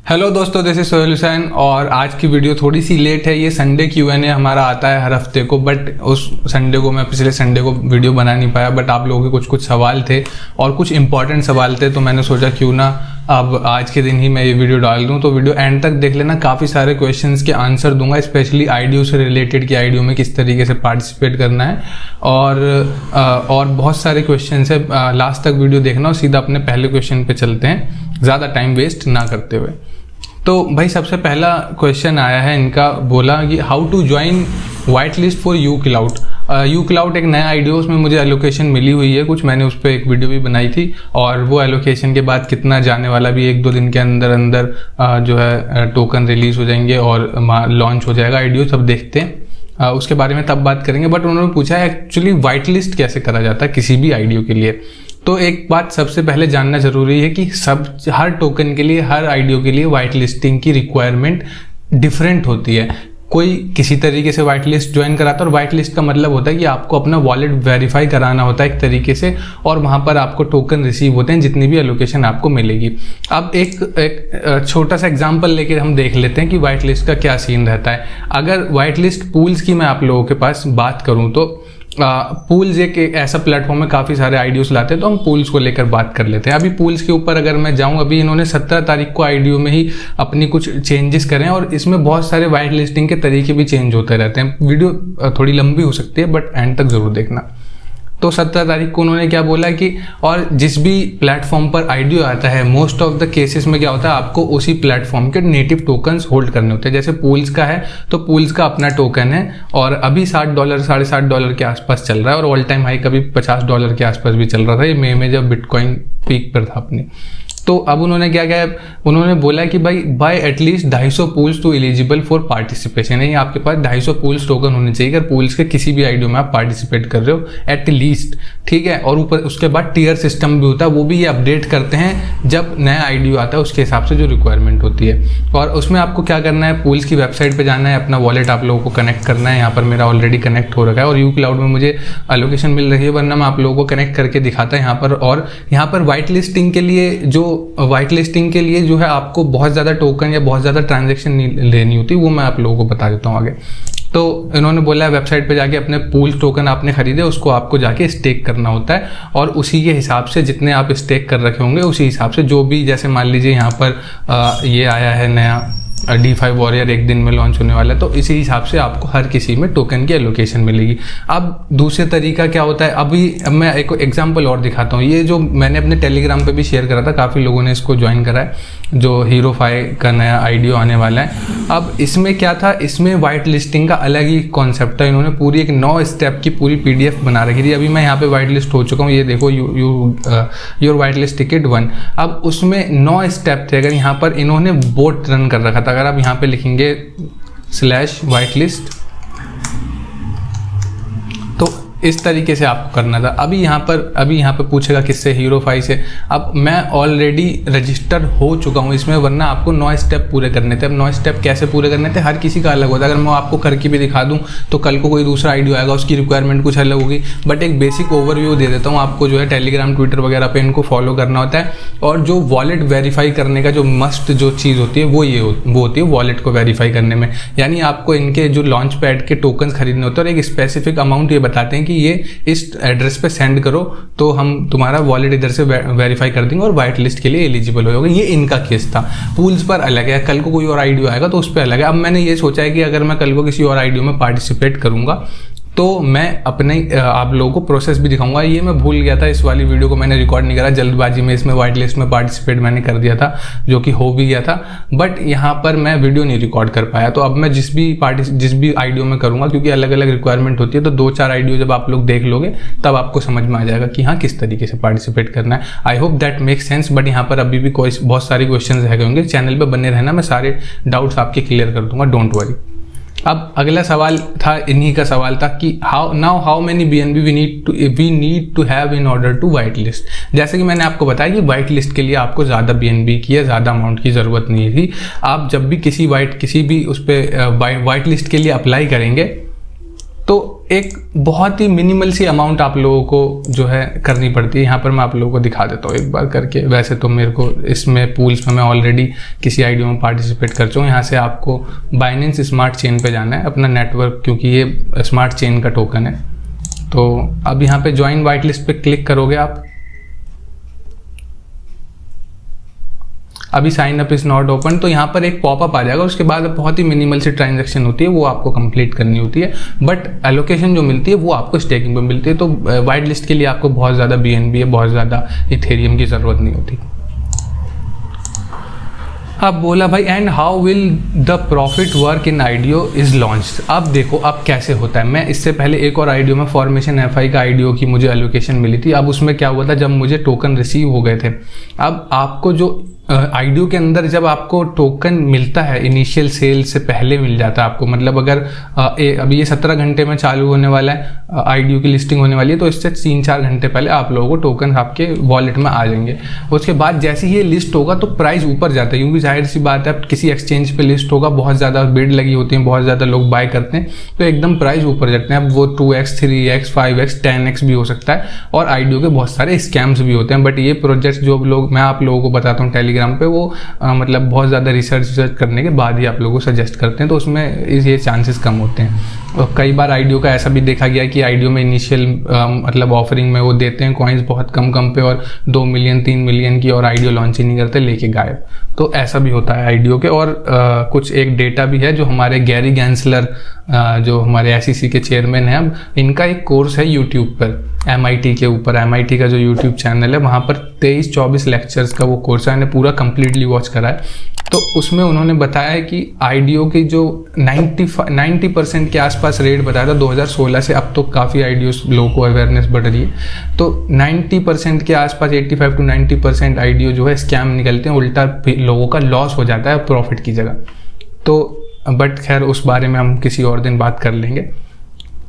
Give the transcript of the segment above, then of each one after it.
Hello दोस्तों, this is Sohail Hussain और आज की वीडियो थोड़ी सी लेट है। ये संडे Q&A हमारा आता है हर हफ्ते को, बट उस संडे को मैं पिछले संडे को वीडियो बना नहीं पाया। बट आप लोगों के कुछ सवाल थे और कुछ इंपॉर्टेंट सवाल थे, तो मैंने सोचा क्यों ना अब आज के दिन ही मैं ये वीडियो डाल दूं। तो वीडियो एंड तक देख लेना, काफ़ी सारे क्वेश्चंस के आंसर दूंगा, स्पेशली आईडियो से रिलेटेड कि आईडियो में किस तरीके से पार्टिसिपेट करना है और बहुत सारे क्वेश्चंस है। लास्ट तक वीडियो देखना और सीधा अपने पहले क्वेश्चन पे चलते हैं, ज़्यादा टाइम वेस्ट ना करते हुए। तो भाई सबसे पहला क्वेश्चन आया है इनका, बोला कि how to join white list for uCloud। uCloud एक नया आईडियो, उसमें मुझे एलोकेशन मिली हुई है कुछ, मैंने उस पर एक वीडियो भी बनाई थी और वो एलोकेशन के बाद कितना जाने वाला भी 1-2 दिन के अंदर अंदर जो है टोकन रिलीज हो जाएंगे और लॉन्च हो जाएगा आईडियो, सब देखते हैं उसके बारे में तब बात करेंगे। बट उन्होंने पूछा है एक्चुअली वाइट लिस्ट कैसे करा जाता है किसी भी आईडियो के लिए। तो एक बात सबसे पहले जानना जरूरी है कि हर टोकन के लिए, हर आईडियो के लिए वाइट लिस्टिंग की रिक्वायरमेंट डिफरेंट होती है। कोई किसी तरीके से वाइट लिस्ट ज्वाइन कराता है और वाइट लिस्ट का मतलब होता है कि आपको अपना वॉलेट वेरीफाई कराना होता है एक तरीके से, और वहाँ पर आपको टोकन रिसीव होते हैं जितनी भी एलोकेशन आपको मिलेगी। अब एक छोटा सा एग्जांपल लेके हम देख लेते हैं कि वाइट लिस्ट का क्या सीन रहता है। अगर वाइट लिस्ट पूल्स की मैं आप लोगों के पास बात करूँ तो पूल्स एक ऐसा प्लेटफॉर्म है, काफ़ी सारे आईडियोस लाते हैं, तो हम पूल्स को लेकर बात कर लेते हैं। अभी पूल्स के ऊपर अगर मैं जाऊं, अभी इन्होंने 17 तारीख को आईडियो में ही अपनी कुछ चेंजेस करें और इसमें बहुत सारे वाइट लिस्टिंग के तरीके भी चेंज होते रहते हैं। वीडियो थोड़ी लंबी हो सकती है बट एंड तक जरूर देखना। तो 17 तारीख को उन्होंने क्या बोला कि और जिस भी प्लेटफॉर्म पर आईडियो आता है, मोस्ट ऑफ द केसेस में क्या होता है, आपको उसी प्लेटफॉर्म के नेटिव टोकन्स होल्ड करने होते हैं। जैसे पूल्स का है तो पूल्स का अपना टोकन है और अभी $60 $60.5 के आसपास चल रहा है और ऑल टाइम हाई कभी $50 के आसपास भी चल रहा था, ये मई में जब बिटकॉइन पीक पर था अपनी। तो अब उन्होंने क्या किया, उन्होंने बोला कि भाई by at least 250 pools to eligible for participation. यानी आपके पास 250 पूल्स टोकन होने चाहिए अगर पूल्स के किसी भी आईडियो में आप पार्टिसिपेट कर रहे हो एट लीस्ट, ठीक है। और ऊपर उसके बाद टियर सिस्टम भी होता है, वो भी ये अपडेट करते हैं जब नया आईडियो आता है उसके हिसाब से जो रिक्वायरमेंट होती है। और उसमें आपको क्या करना है, पूल्स की वेबसाइट पर जाना है, अपना वॉलेट आप लोगों को कनेक्ट करना है। यहाँ पर मेरा ऑलरेडी कनेक्ट हो रखा है और uCloud में मुझे एलोकेशन मिल रही है, वरना मैं आप लोगों को कनेक्ट करके दिखाता है यहाँ पर। और यहाँ पर वाइट लिस्टिंग के लिए जो है आपको बहुत ज़्यादा टोकन या बहुत ज़्यादा ट्रांजैक्शन लेनी होती है, वो मैं आप लोगों को बता देता हूँ आगे। तो इन्होंने बोला है वेबसाइट पे जाके अपने पूल टोकन आपने खरीदे उसको आपको जाके स्टेक करना होता है और उसी के हिसाब से जितने आप स्टेक कर रखे होंगे उसी हिसाब से जो भी, जैसे मान लीजिए यहाँ पर ये आया है नया DeFi वॉरियर, एक दिन में लॉन्च होने वाला है, तो इसी हिसाब से आपको हर किसी में टोकन की एलोकेशन मिलेगी। अब दूसरे तरीका क्या होता है, अब मैं एक एग्जांपल और दिखाता हूँ। ये जो मैंने अपने टेलीग्राम पे भी शेयर करा था, काफ़ी लोगों ने इसको ज्वाइन करा है, जो HeroFi का नया आईडियो आने वाला है। अब इसमें क्या था, इसमें वाइट लिस्टिंग का अलग ही कॉन्सेप्ट था। इन्होंने पूरी एक 9 स्टेप की पूरी PDF बना रखी थी। अभी मैं यहाँ पे वाइट लिस्ट हो चुका हूँ, ये देखो योर वाइट लिस्ट टिकट 1। अब उसमें 9 स्टेप थे। अगर यहाँ पर इन्होंने बोट रन कर रखा था, अगर आप यहाँ पे लिखेंगे /whitelist तो इस तरीके से आपको करना था। अभी यहाँ पर पूछेगा किससे, HeroFi से। अब मैं ऑलरेडी रजिस्टर हो चुका हूँ इसमें, वरना आपको 9 स्टेप पूरे करने थे। अब 9 स्टेप कैसे पूरे करने थे, हर किसी का अलग होता है। अगर मैं आपको करके भी दिखा दूँ तो कल को कोई दूसरा आईडियो आएगा, उसकी रिक्वायरमेंट कुछ अलग होगी। बट एक बेसिक ओवरव्यू दे देता हूँ आपको, जो है टेलीग्राम ट्विटर वगैरह पे इनको फॉलो करना होता है। और जो वॉलेट वेरीफाई करने का जो मस्ट जो चीज़ होती है वो होती है वॉलेट को वेरीफाई करने में। यानी आपको इनके जो लॉन्च पैड के टोकन खरीदने होते हैं और एक स्पेसिफिक अमाउंट ये बताते हैं कि ये इस एड्रेस पे सेंड करो तो हम तुम्हारा वॉलेट इधर से वेरीफाई कर देंगे और वाइट लिस्ट के लिए एलिजिबल हो जाओगे। ये इनका केस था। पूल्स पर अलग है, कल को कोई और आईडियो आएगा तो उस पर अलग है। अब मैंने ये सोचा है कि अगर मैं कल को किसी और आईडियो में पार्टिसिपेट करूंगा तो मैं अपने आप लोगों को प्रोसेस भी दिखाऊंगा। ये मैं भूल गया था, इस वाली वीडियो को मैंने रिकॉर्ड नहीं करा, जल्दबाजी में इसमें वाइट लिस्ट में पार्टिसिपेट मैंने कर दिया था, जो कि हो भी गया था। बट यहाँ पर मैं वीडियो नहीं रिकॉर्ड कर पाया। तो अब मैं जिस भी आईडियो में करूँगा, क्योंकि अलग अलग रिक्वायरमेंट होती है, तो 2-4 आईडियो जब आप लोग देख लोगे तब आपको समझ में आ जाएगा कि हाँ किस तरीके से पार्टिसिपेट करना है। I hope that make sense. But यहाँ पर अभी भी बहुत सारे क्वेश्चन रह गए होंगे, चैनल पर बने रहना, मैं सारे डाउट्स आपके क्लियर कर दूंगा, डोंट वरी। अब अगला सवाल था, इन्हीं का सवाल था कि how many BNB we need to have in order to white list. जैसे कि मैंने आपको बताया कि वाइट लिस्ट के लिए आपको ज़्यादा BNB की या ज़्यादा अमाउंट की ज़रूरत नहीं थी। आप जब भी किसी भी उस पर वाइट लिस्ट के लिए अप्लाई करेंगे तो एक बहुत ही मिनिमल सी अमाउंट आप लोगों को जो है करनी पड़ती है। यहाँ पर मैं आप लोगों को दिखा देता हूँ एक बार करके। वैसे तो मेरे को इसमें पूल्स में मैं ऑलरेडी किसी आईडियो में पार्टिसिपेट कर चुका हूँ। यहाँ से आपको बाइनेंस स्मार्ट चेन पे जाना है, अपना नेटवर्क, क्योंकि ये स्मार्ट चेन का टोकन है। तो अब यहाँ पे ज्वाइन वाइट लिस्ट पे क्लिक करोगे आप। अभी sign up is not open, तो यहाँ पर एक पॉपअप आ जाएगा। उसके बाद बहुत ही मिनिमल सी ट्रांजैक्शन होती है, वो आपको कंप्लीट करनी होती है। बट एलोकेशन जो मिलती है वो आपको स्टेकिंग पे मिलती है। तो वाइट लिस्ट के लिए आपको बहुत ज़्यादा BNB, बहुत ज़्यादा इथेरियम की ज़रूरत नहीं होती। अब बोला भाई and how will the profit work in IPO is launched. अब देखो अब कैसे होता है। मैं इससे पहले एक और आईडियो में फॉर्मेशन FI का आईडियो की मुझे एलोकेशन मिली थी। अब उसमें क्या हुआ था, जब मुझे टोकन रिसीव हो गए थे, अब आपको जो आईडियो के अंदर जब आपको टोकन मिलता है इनिशियल सेल से पहले मिल जाता है आपको, मतलब अगर अभी ये 17 घंटे में चालू होने वाला है, आईडियो की लिस्टिंग होने वाली है, तो इससे 3-4 घंटे पहले आप लोगों को टोकन आपके वॉलेट में आ जाएंगे। उसके बाद जैसे ही ये लिस्ट होगा तो प्राइस ऊपर जाता है, क्योंकि जाहिर सी बात है किसी एक्सचेंज पे लिस्ट होगा, बहुत ज़्यादा बिड लगी होती है, बहुत ज़्यादा लोग बाय करते हैं, तो एकदम प्राइस ऊपर जाते हैं। अब वो 2x, 3x, 5x, 10x भी हो सकता है। और आईडियो के बहुत सारे स्कैम्स भी होते हैं। बट ये प्रोजेक्ट जो लोग मैं आप लोगों को बताता हूँ टेलीग्राम पे, वो मतलब बहुत ज़्यादा रिसर्च करने के बाद ही आप लोगों को सजेस्ट करते हैं, तो उसमें ये चांसेस कम होते हैं। और कई बार आईडियो का ऐसा भी देखा गया कि आईडियो में इनिशियल मतलब ऑफरिंग में वो देते हैं कॉइन्स बहुत कम पे, और 2 मिलियन 3 मिलियन की, और आईडियो लॉन्च ही नहीं करते, लेके गायब। तो ऐसा भी होता है आईडियो के। और कुछ एक डेटा भी है जो हमारे गैरी गैंसलर जो हमारे SEC के चेयरमैन हैं, अब इनका एक कोर्स है यूट्यूब पर MIT के ऊपर। MIT का जो यूट्यूब चैनल है वहाँ पर 23-24 लेक्चर्स का वो कोर्स है, मैंने पूरा कंप्लीटली वॉच करा है। तो उसमें उन्होंने बताया कि आईडियो की जो 90% के आसपास रेट बताया था 2016 से, अब तो काफ़ी आईडियोस लोगों को अवेयरनेस बढ़ रही है, तो 90% के आसपास 85 to 90% आईडियो जो है स्कैम निकलते हैं, उल्टा लोगों का लॉस हो जाता है प्रॉफिट की जगह। तो बट खैर उस बारे में हम किसी और दिन बात कर लेंगे।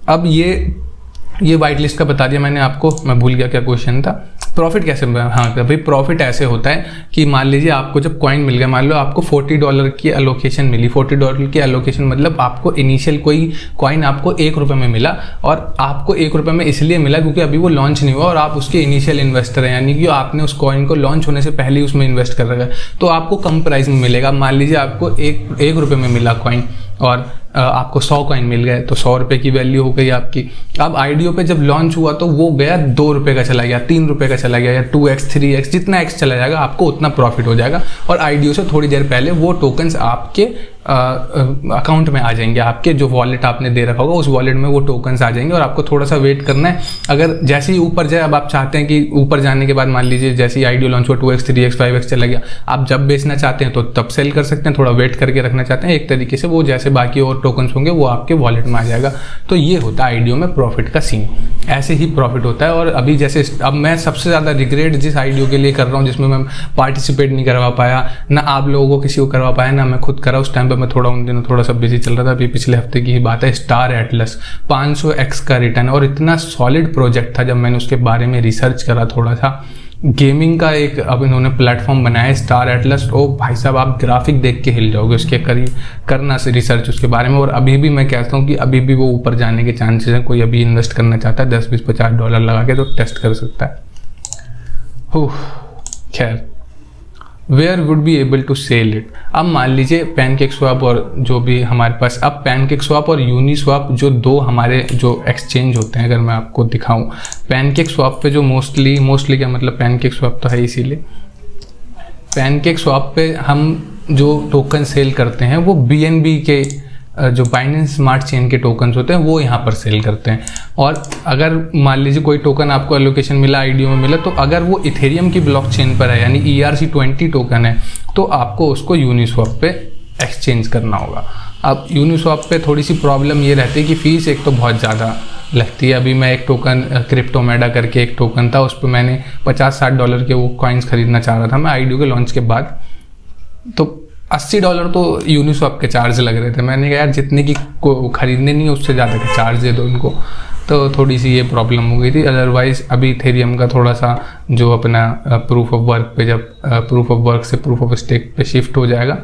अब ये वाइट लिस्ट का बता दिया मैंने आपको, मैं भूल गया क्या क्वेश्चन था। प्रॉफिट कैसे, हाँ भाई प्रॉफिट ऐसे होता है कि मान लीजिए आपको जब कॉइन मिल गया, मान लो आपको $40 की एलोकेशन मिली। $40 की एलोकेशन मतलब आपको इनिशियल कोई कॉइन आपको ₹1 में मिला, और आपको ₹1 में इसलिए मिला क्योंकि अभी वो लॉन्च नहीं हुआ और आप उसके इनिशियल इन्वेस्टर हैं, यानी कि आपने उस कॉइन को लॉन्च होने से पहले ही उसमें इन्वेस्ट कर रखा है, तो आपको कम प्राइस में मिलेगा। मान लीजिए आपको ₹1 में मिला कॉइन और आपको 100 कॉइन मिल गए, तो ₹100 की वैल्यू हो गई आपकी। अब आईडियो पे जब लॉन्च हुआ तो वो गया ₹2 का चला गया, ₹3 का चला गया, या 2x 3x जितना x चला जाएगा आपको उतना प्रॉफिट हो जाएगा। और आईडियो से थोड़ी देर पहले वो टोकन्स आपके अकाउंट में आ जाएंगे, आपके जो वॉलेट आपने दे रखा होगा उस वॉलेट में वो टोकन्स आ जाएंगे, और आपको थोड़ा सा वेट करना है। अगर जैसे ही ऊपर जाए, अब आप चाहते हैं कि ऊपर जाने के बाद मान लीजिए जैसे ही आईडियो लॉन्च हुआ 2x 3x 5x चला गया, आप जब बेचना चाहते हैं तो तब सेल कर सकते हैं, थोड़ा वेट करके रखना चाहते हैं, एक तरीके से वो जैसे बाकी और टोकन्स होंगे वो आपके वॉलेट में आ जाएगा। तो ये होता है आईडियो में प्रॉफिट का सीन, ऐसे ही प्रॉफिट होता है। और अभी जैसे अब मैं सबसे ज़्यादा रिग्रेट जिस आईडियो के लिए कर रहा हूँ जिसमें मैं पार्टिसिपेट नहीं करवा पाया, ना आप लोगों को किसी को करवा पाया, ना मैं खुद करा, उस टाइम पर मैं उन दिनों थोड़ा सा बिजी चल रहा था। अभी पिछले हफ्ते की ही बात है, स्टार एटलस 500x का रिटर्न, और इतना सॉलिड प्रोजेक्ट था। जब मैंने उसके बारे में रिसर्च करा थोड़ा सा, गेमिंग का एक अब इन्होंने प्लेटफॉर्म बनाया स्टार एटलस, ओ भाई साहब आप ग्राफिक देख के हिल जाओगे उसके करीब, करना से रिसर्च उसके बारे में। और अभी भी मैं कहता हूँ कि अभी भी वो ऊपर जाने के चांसेस हैं। कोई अभी इन्वेस्ट करना चाहता है $10, $20, $50 लगा के तो टेस्ट कर सकता है। खैर, where would be able to sell it. अब मान लीजिए पैनकेक स्वैप और जो भी हमारे पास, अब पैनकेक स्वैप और यूनिस्वैप जो दो हमारे जो एक्सचेंज होते हैं, अगर मैं आपको दिखाऊं, पैनकेक स्वैप पे जो मोस्टली क्या मतलब पैनकेक स्वैप तो है, इसीलिए पैनकेक स्वैप पे हम जो टोकन सेल करते हैं वो BNB के जो बाइनेंस स्मार्ट चेन के टोकन्स होते हैं वो यहाँ पर सेल करते हैं। और अगर मान लीजिए कोई टोकन आपको एलोकेशन मिला, आईडियो में मिला, तो अगर वो इथेरियम की ब्लॉकचेन पर है, यानी ERC20 टोकन है, तो आपको उसको यूनिस्वैप पे एक्सचेंज करना होगा। अब यूनिस्वैप पे थोड़ी सी प्रॉब्लम ये रहती है कि फ़ीस एक तो बहुत ज़्यादा लगती है। अभी मैं एक टोकन क्रिप्टोमेडा करके एक टोकन था, उस पर मैंने $50-60 के वो कॉइन्स खरीदना चाह रहा था मैं आईडियो के लॉन्च के बाद, तो $80 तो यूनिस्वैप के चार्ज लग रहे थे। मैंने कहा यार जितने की को खरीदने नहीं है उससे ज़्यादा के चार्ज दे दो इनको, तो थोड़ी सी ये प्रॉब्लम हो गई थी। अदरवाइज़ अभी इथेरियम का थोड़ा सा जो अपना प्रूफ ऑफ वर्क पे, जब प्रूफ ऑफ वर्क से प्रूफ ऑफ स्टेक पे शिफ्ट हो जाएगा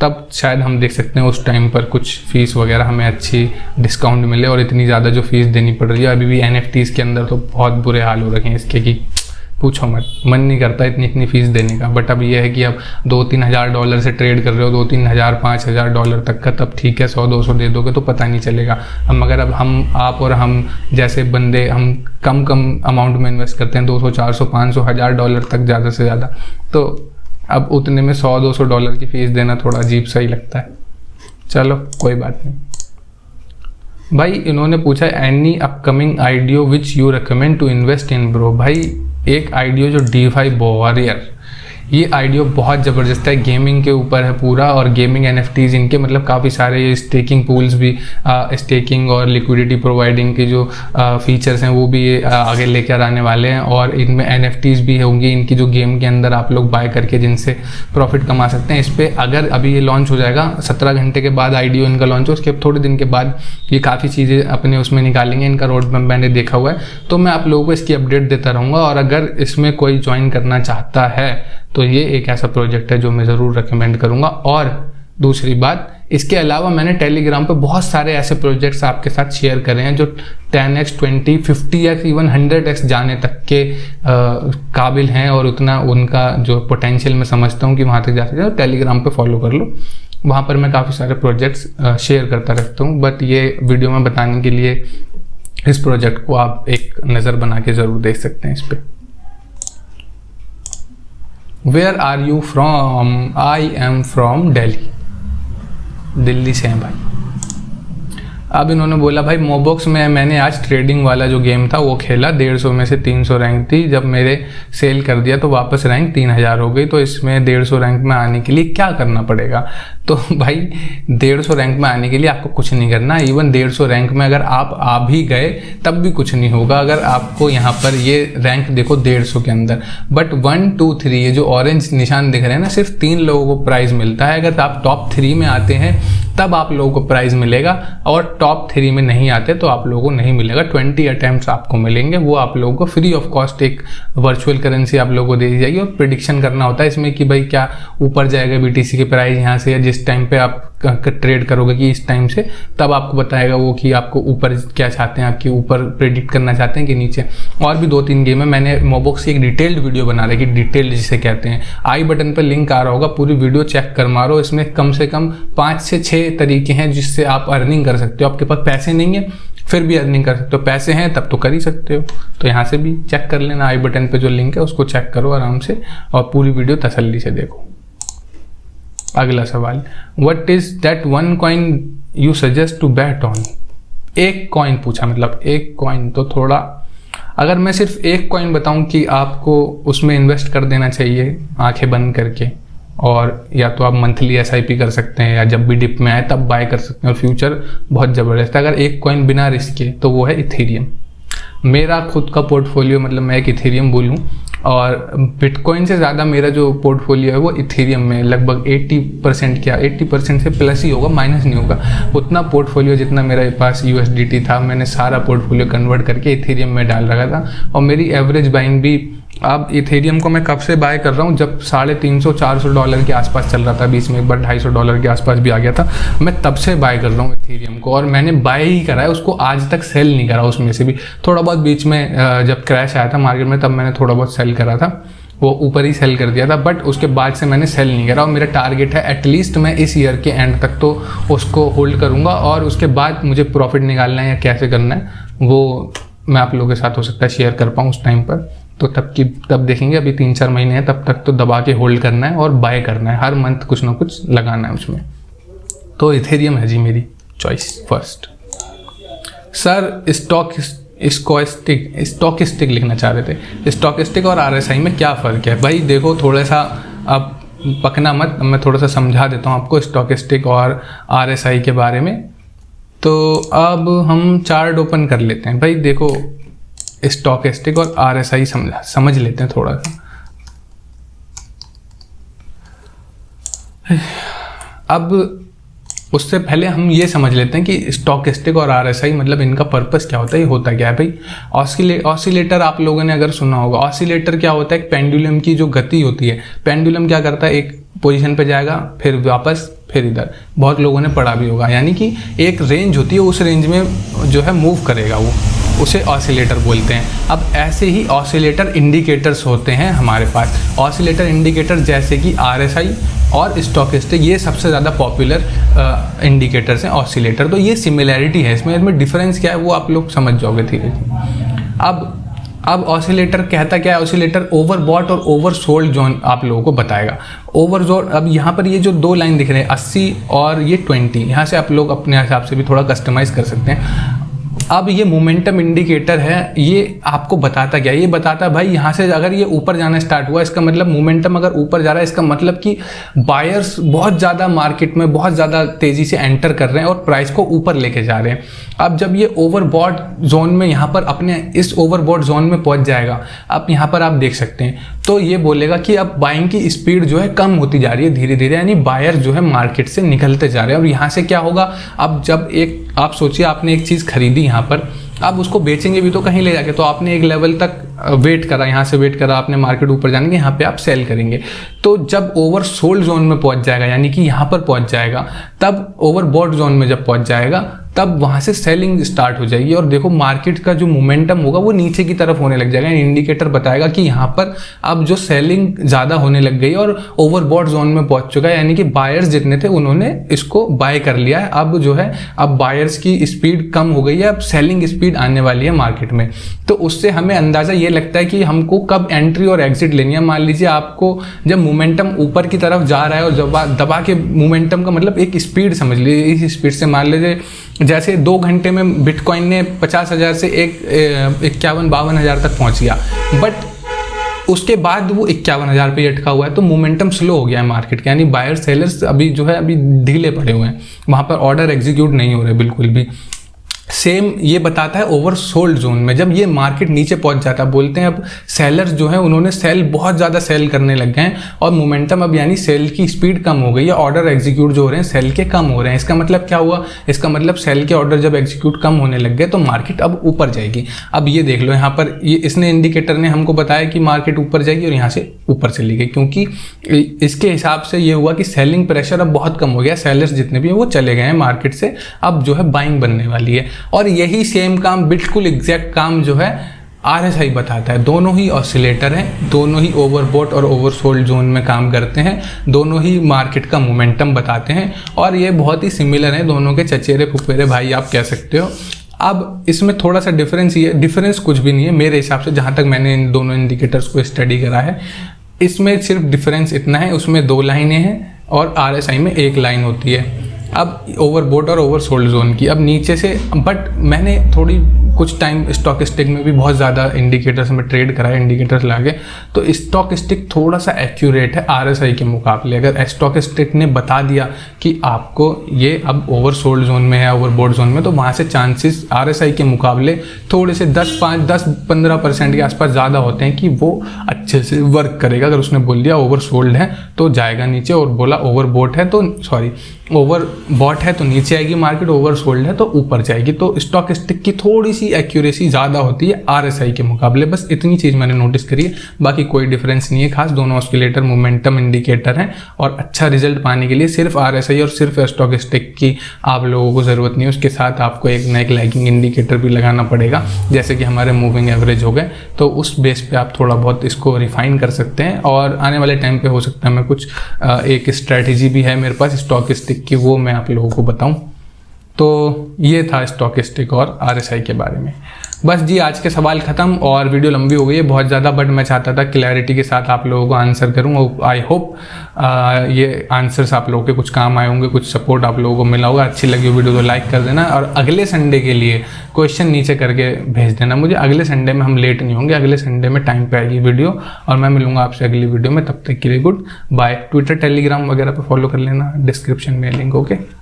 तब शायद हम देख सकते हैं उस टाइम पर कुछ फ़ीस वगैरह हमें अच्छी डिस्काउंट मिले। और इतनी ज़्यादा जो फ़ीस देनी पड़ रही है अभी भी NFTs के अंदर तो बहुत बुरे हाल हो रखे हैं इसके कि पूछो मत, मन नहीं करता इतनी फ़ीस देने का। बट अब ये है कि अब $2-3 हज़ार डॉलर से ट्रेड कर रहे हो, 2-3 हज़ार $5,000 तक का, तब ठीक है 100-200 दे दोगे तो पता नहीं चलेगा। अब हम आप और हम जैसे बंदे हम कम अमाउंट में इन्वेस्ट करते हैं, 200, 400, 500, $1,000 तक ज़्यादा से ज़्यादा, तो अब उतने में $100-200 की फ़ीस देना थोड़ा अजीब सा ही लगता है। चलो कोई बात नहीं। भाई इन्होंने पूछा any upcoming IDO which you recommend to invest in bro. भाई एक आइडियो जो DeFi वॉरियर, ये आइडियो बहुत ज़बरदस्त है, गेमिंग के ऊपर है पूरा। और गेमिंग NFTs इनके मतलब काफ़ी सारे ये स्टेकिंग पूल्स भी, स्टेकिंग और लिक्विडिटी प्रोवाइडिंग के जो फीचर्स हैं वो भी ये आगे लेकर आने वाले हैं। और इनमें NFTs भी होंगी इनकी जो गेम के अंदर आप लोग बाय करके जिनसे प्रॉफिट कमा सकते हैं। इस पर अगर अभी ये लॉन्च हो जाएगा, 17 घंटे के बाद आइडियो इनका लॉन्च हो, उसके थोड़े दिन के बाद ये काफ़ी चीज़ें अपने उसमें निकालेंगे। इनका रोड मैप मैंने देखा हुआ है, तो मैं आप लोगों को इसकी अपडेट देता रहूँगा। और अगर इसमें कोई ज्वाइन करना चाहता है तो ये एक ऐसा प्रोजेक्ट है जो मैं ज़रूर रिकमेंड करूँगा। और दूसरी बात, इसके अलावा मैंने टेलीग्राम पे बहुत सारे ऐसे प्रोजेक्ट्स आपके साथ शेयर करे हैं जो 10x, 20, 50x, इवन 100x जाने तक के काबिल हैं। और उतना उनका जो पोटेंशियल मैं समझता हूँ कि वहाँ तक जा सकते हैं। टेलीग्राम पे फॉलो कर लो, वहाँ पर मैं काफ़ी सारे प्रोजेक्ट्स शेयर करता रहता हूँ। बट ये वीडियो में बताने के लिए इस प्रोजेक्ट को आप एक नज़र बना के ज़रूर देख सकते हैं इस पर। Where are you from? I am from Delhi. Delhi से हैं भाई। अब इन्होंने बोला भाई मोबॉक्स में मैंने आज ट्रेडिंग वाला जो गेम था वो खेला, 150 में से 300 रैंक थी, जब मेरे सेल कर दिया तो वापस रैंक 3000 हो गई। तो इसमें 150 रैंक में आने के लिए क्या करना पड़ेगा? तो भाई 150 रैंक में आने के लिए आपको कुछ नहीं करना। इवन 150 रैंक में अगर आप आ भी गए तब भी कुछ नहीं होगा। अगर आपको यहाँ पर ये रैंक देखो 150 के अंदर, बट 1, 2, 3 ये जो ऑरेंज निशान दिख रहे हैं ना, सिर्फ 3 लोगों को प्राइज़ मिलता है। अगर आप टॉप 3 में आते हैं तब आप लोगों को प्राइज़ मिलेगा, और टॉप 3 में नहीं आते तो आप लोगों को नहीं मिलेगा। 20 अटैम्प्ट्स आपको मिलेंगे, वो आप लोगों को फ्री ऑफ कॉस्ट एक वर्चुअल करेंसी आप लोगों को दे दी जाएगी। और प्रिडिक्शन करना होता है इसमें कि भाई क्या ऊपर जाएगा BTC की प्राइस यहाँ से, या जिस टाइम पे आप ट्रेड करोगे कि इस टाइम से, तब आपको बताएगा वो कि आपको ऊपर क्या चाहते हैं, आपके ऊपर प्रेडिक्ट करना चाहते हैं कि नीचे। और भी 2-3 गेम है, मैंने मोबॉक्स की एक डिटेल्ड वीडियो बना रही, डिटेल्ड जिसे कहते हैं। आई बटन पर लिंक आ रहा होगा, पूरी वीडियो चेक कर मारो। इसमें कम से कम 5 से 6 तरीके हैं जिससे आप अर्निंग कर सकते हो। आपके पास पैसे नहीं है फिर भी अर्निंग कर सकते हो, पैसे हैं तब तो कर ही सकते हो। तो यहाँ से भी चेक कर लेना, आई बटन पे जो लिंक है उसको चेक करो आराम से, और पूरी वीडियो तसल्ली से देखो। अगला सवाल, what is that one coin you suggest to bet on? एक कॉइन पूछा, मतलब एक कॉइन। तो थोड़ा अगर मैं सिर्फ एक कॉइन बताऊं कि आपको उसमें इन्वेस्ट कर देना चाहिए आंखें बंद करके, और या तो आप मंथली SIP कर सकते हैं, या जब भी डिप में आए तब बाय कर सकते हैं, और फ्यूचर बहुत ज़बरदस्त है। अगर एक कॉइन बिना रिस्क के, तो वो है इथेरियम। मेरा खुद का पोर्टफोलियो, मतलब मैं एक इथेरियम बोलूँ, और बिटकॉइन से ज़्यादा मेरा जो पोर्टफोलियो है वो इथेरियम में लगभग 80%, क्या 80% से प्लस ही होगा, माइनस नहीं होगा। उतना पोर्टफोलियो जितना मेरे पास USDT था, मैंने सारा पोर्टफोलियो कन्वर्ट करके इथेरियम में डाल रखा था। और मेरी एवरेज बाइंग भी, अब इथेरियम को मैं कब से बाय कर रहा हूँ, जब $350-400 के आसपास चल रहा था, बीच में एक बार $250 के आसपास भी आ गया था। मैं तब से बाय कर रहा हूँ इथेरियम को, और मैंने बाय ही करा है उसको, आज तक सेल नहीं करा। उसमें से भी थोड़ा बहुत बीच में जब क्रैश आया था मार्केट में, तब मैंने थोड़ा बहुत सेल करा था, वो ऊपर ही सेल कर दिया था। बट उसके बाद से मैंने सेल नहीं करा, और मेरा टारगेट है एटलीस्ट मैं इस ईयर के एंड तक तो उसको होल्ड करूँगा, और उसके बाद मुझे प्रॉफिट निकालना है या कैसे करना है वो मैं आप लोगों के साथ हो सकता है शेयर कर पाऊँ उस टाइम पर। तो तब देखेंगे। अभी 3-4 महीने हैं, तब तक तो दबा के होल्ड करना है और बाय करना है, हर मंथ कुछ ना कुछ लगाना है उसमें। तो इथेरियम है जी मेरी चॉइस फर्स्ट। सर स्टॉकिस्टिक लिखना चाह रहे थे। स्टॉकिस्टिक और RSI में क्या फ़र्क है? भाई देखो, थोड़ा सा अब पकना मत, मैं थोड़ा सा समझा देता हूँ आपको स्टॉकिस्टिक और RSI के बारे में। तो अब हम चार्ट ओपन कर लेते हैं। भाई देखो, स्टॉकिस्टिक और RSI समझ लेते हैं थोड़ा सा। अब उससे पहले हम ये समझ लेते हैं कि स्टॉकिस्टिक और RSI मतलब इनका पर्पस क्या होता है, ये होता क्या है। भाई ऑसिलेटर आप लोगों ने अगर सुना होगा। ऑसिलेटर क्या होता है? एक पेंडुलम की जो गति होती है। पेंडुलम क्या करता है, एक पोजीशन पे जाएगा, फिर वापस, फिर इधर, बहुत लोगों ने पढ़ा भी होगा। यानी कि एक रेंज होती है, उस रेंज में जो है मूव करेगा वो, उसे ऑसिलेटर बोलते हैं। अब ऐसे ही ऑसिलेटर इंडिकेटर्स होते हैं हमारे पास। ऑसिलेटर इंडिकेटर जैसे कि RSI और स्टोकेस्टिक, ये सबसे ज़्यादा पॉपुलर इंडिकेटर्स हैं ऑसिलेटर। तो ये सिमिलैरिटी है इसमें डिफरेंस क्या है वो आप लोग समझ जाओगे धीरे धीरे। अब ऑसिलेटर कहता क्या है, ऑसिलेटर ओवरबॉट और ओवरसोल्ड जोन आप लोगों को बताएगा। ओवरजोन, अब यहाँ पर ये जो 2 लाइन दिख रहे हैं 80 और ये 20, यहाँ से आप लोग अपने हिसाब से भी थोड़ा कस्टमाइज कर सकते हैं। अब ये मोमेंटम इंडिकेटर है, ये आपको बताता क्या है, ये बताता है भाई यहाँ से अगर ये ऊपर जाना स्टार्ट हुआ, इसका मतलब मोमेंटम अगर ऊपर जा रहा है, इसका मतलब कि बायर्स बहुत ज़्यादा मार्केट में बहुत ज़्यादा तेज़ी से एंटर कर रहे हैं और प्राइस को ऊपर लेके जा रहे हैं। अब जब ये ओवरबॉट जोन में यहाँ पर अपने इस ओवरबॉट जोन में पहुँच जाएगा, अब यहाँ पर आप देख सकते हैं, तो ये बोलेगा कि अब बाइंग की स्पीड जो है कम होती जा रही है धीरे धीरे, यानी बायर जो है मार्केट से निकलते जा रहे हैं। और यहाँ से क्या होगा, अब जब एक आप सोचिए आपने एक चीज़ खरीदी यहाँ पर, आप उसको बेचेंगे भी तो कहीं ले जाके, तो आपने एक लेवल तक वेट करा, यहाँ से वेट करा, आपने मार्केट ऊपर जाने के, यहाँ पे आप सेल करेंगे। तो जब ओवर सोल्ड जोन में पहुँच जाएगा, यानी कि यहाँ पर पहुँच जाएगा, तब ओवरबॉट जोन में जब पहुँच जाएगा तब वहाँ से सेलिंग स्टार्ट हो जाएगी। और देखो मार्केट का जो मोमेंटम होगा वो नीचे की तरफ होने लग जाएगा। इंडिकेटर बताएगा कि यहाँ पर अब जो सेलिंग ज़्यादा होने लग गई और ओवरबॉट जोन में पहुँच चुका है, यानी कि बायर्स जितने थे उन्होंने इसको बाय कर लिया है। अब जो है अब बायर्स की स्पीड कम हो गई है, अब सेलिंग स्पीड आने वाली है मार्केट में। तो उससे हमें अंदाज़ा ये लगता है कि हमको कब एंट्री और एग्जिट लेनी है। मान लीजिए आपको जब मोमेंटम ऊपर की तरफ जा रहा है और दबा के, मोमेंटम का मतलब एक स्पीड समझ लीजिए, इस स्पीड से मान लीजिए जैसे 2 घंटे में बिटकॉइन ने 50,000 से 51-52 हज़ार तक पहुंच गया, बट उसके बाद वो 51,000 पे अटका हुआ है, तो मोमेंटम स्लो हो गया है मार्केट का, यानी बायर सेलर्स अभी जो है अभी ढीले पड़े हुए हैं, वहाँ पर ऑर्डर एग्जीक्यूट नहीं हो रहे बिल्कुल भी। सेम ये बताता है ओवर सोल्ड जोन में, जब ये मार्केट नीचे पहुंच जाता है, बोलते हैं अब सेलर्स जो है उन्होंने सेल बहुत ज़्यादा सेल करने लग गए हैं और मोमेंटम अब यानी सेल की स्पीड कम हो गई है, ऑर्डर एग्जीक्यूट जो हो रहे हैं सेल के कम हो रहे हैं। इसका मतलब क्या हुआ, इसका मतलब सेल के ऑर्डर जब एग्जीक्यूट कम होने लग गए तो मार्केट अब ऊपर जाएगी। अब ये देख लो यहाँ पर, ये इसने इंडिकेटर ने हमको बताया कि मार्केट ऊपर जाएगी और यहाँ से ऊपर चली गई, क्योंकि इसके हिसाब से ये हुआ कि सेलिंग प्रेशर अब बहुत कम हो गया, सेलर्स जितने भी हैं वो चले गए हैं मार्केट से, अब जो है बाइंग बनने वाली है। और यही सेम काम, बिल्कुल एग्जैक्ट काम जो है RSI बताता है। दोनों ही ऑसिलेटर हैं, दोनों ही ओवरबॉट और ओवरसोल्ड जोन में काम करते हैं, दोनों ही मार्केट का मोमेंटम बताते हैं और ये बहुत ही सिमिलर हैं, दोनों के चचेरे फुफेरे भाई आप कह सकते हो। अब इसमें थोड़ा सा डिफरेंस ये, डिफरेंस कुछ भी नहीं है मेरे हिसाब से, जहाँ तक मैंने इन दोनों इंडिकेटर्स को स्टडी करा है, इसमें सिर्फ डिफरेंस इतना है, उसमें 2 लाइनें हैं और RSI में 1 लाइन होती है। अब ओवरबॉट और ओवरसोल्ड जोन की, अब नीचे से, बट मैंने थोड़ी कुछ टाइम स्टॉकिस्टिक में भी बहुत ज़्यादा इंडिकेटर्स में ट्रेड करा है, इंडिकेटर्स लाके, तो स्टॉकिस्टिक थोड़ा सा एक्यूरेट है RSI के मुकाबले। अगर स्टॉकिस्टिक ने बता दिया कि आपको ये अब ओवरसोल्ड जोन में है, ओवरबॉट जोन में, तो वहाँ से चांसेस RSI के मुकाबले थोड़े से 10-15% के आसपास ज़्यादा होते हैं कि वो अच्छे से वर्क करेगा। अगर उसने बोल दिया ओवरसोल्ड है तो जाएगा नीचे, और बोला ओवरबॉट है तो ओवरबॉट है तो नीचे आएगी मार्केट, ओवरसोल्ड है तो ऊपर जाएगी। तो स्टॉकिस्टिक की थोड़ी सी एक्यूरेसी ज़्यादा होती है RSI के मुकाबले, बस इतनी चीज़ मैंने नोटिस करी है, बाकी कोई डिफरेंस नहीं है खास। दोनों ऑसिलेटर मोमेंटम इंडिकेटर हैं और अच्छा रिजल्ट पाने के लिए सिर्फ RSI और सिर्फ स्टॉकिस्टिक की आप लोगों को ज़रूरत नहीं है, उसके साथ आपको एक लैगिंग इंडिकेटर भी लगाना पड़ेगा, जैसे कि हमारे मूविंग एवरेज हो गए, तो उस बेस पे आप थोड़ा बहुत इसको रिफाइन कर सकते हैं। और आने वाले टाइम पे हो सकता है मैं कुछ एक स्ट्रैटेजी भी है मेरे पास स्टॉकिस्टिक की, वो मैं आप लोगों को बताऊं। तो ये था स्टॉकिस्टिक और RSI के बारे में। बस जी, आज के सवाल ख़त्म और वीडियो लंबी हो गई है बहुत ज़्यादा, बट मैं चाहता था क्लैरिटी के साथ आप लोगों को आंसर करूं और आई होप ये आंसर्स आप लोगों के कुछ काम आए होंगे, कुछ सपोर्ट आप लोगों को मिला होगा। अच्छी लगी वीडियो तो लाइक कर देना और अगले संडे के लिए क्वेश्चन नीचे करके भेज देना मुझे। अगले संडे में हम लेट नहीं होंगे, अगले संडे में टाइम पे आएगी वीडियो और मैं मिलूंगा आपसे अगली वीडियो में। तब तक के लिए गुड बाय। ट्विटर टेलीग्राम वगैरह पर फॉलो कर लेना, डिस्क्रिप्शन में लिंक। ओके।